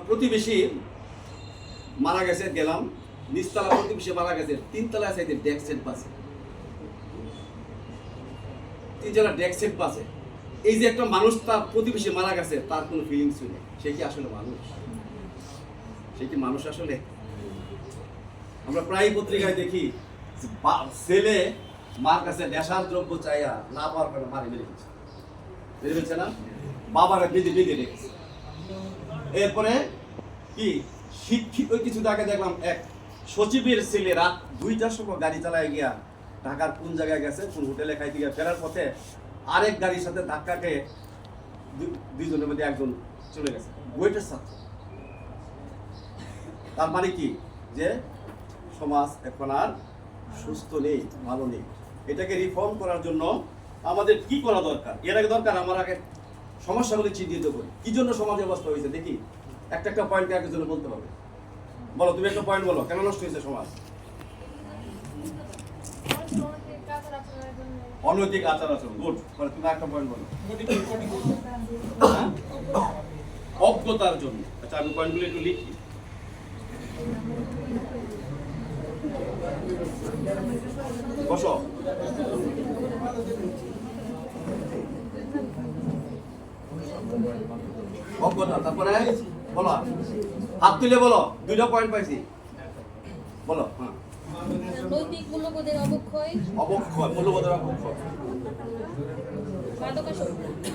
প্রতিবেশী মারা গেছে, গেলাম নিচতলা প্রতিবেশী মারা গেছে, তিনতলা আছে ডেস্ক সেট পাশে, তিনজনা ডেস্ক সেট পাশে। এই যে একটা মানুষ তার প্রতিবেশী মারা গেছে, তার কোনো ফিলিংস নেই, সে কি আসলে মানুষ? সে কি মানুষ আসলে? আমরা প্রায় পত্রিকায় দেখি ছেলে মার কাছে নেশার দ্রব্য চাইয়া না পাওয়ার কারণে মারি মেরে গেছে, মেরে ফেলছে না, বাবারা বেঁধে বেঁধে রেখেছে। এরপরে কি শিক্ষিত কিছু আগে দেখলাম এক সচিবের ছেলে রাত 2টার সময় গাড়ি চালায় গিয়া ঢাকার কোন জায়গায় গেছে, কোন হোটেলে খাইতে গিয়ে ফেরার পথে আরেক গাড়ির সাথে ধাক্কা খেয়ে দুইজনের মধ্যে একজন চলে গেছে, বুয়েটের ছাত্র। তার মানে কি যে সমাজ এখন আর সুস্থ নেই, ভালো নেই। এটাকে রিফর্ম করার জন্য আমাদের কি করা দরকার? এর আগে দরকার আমার আগে সমস্যাগুলি চিহ্নিত করি, কি জন্য সমাজ অবস্থা হয়েছে দেখি। একটা একটা পয়েন্ট একজনে বলতে হবে। বলো, তুমি একটা পয়েন্ট বলো, কেন নষ্ট হয়েছে সমাজ? অনৈতিক আচার আচরণ, গুড। তুমি একটা পয়েন্ট বলো। অজ্ঞতার জন্য। আচ্ছা, আমি পয়েন্টগুলো একটু লিখি। বসো। অজ্ঞতা, তারপরে বলো, হাত তুলে বলো, 2টা পয়েন্ট পাইছি, বলো। হ্যাঁ, নৈতিক মূল্যবোধের অবক্ষয়, মূল্যবোধের অবক্ষয়, মাদকাসক্তি।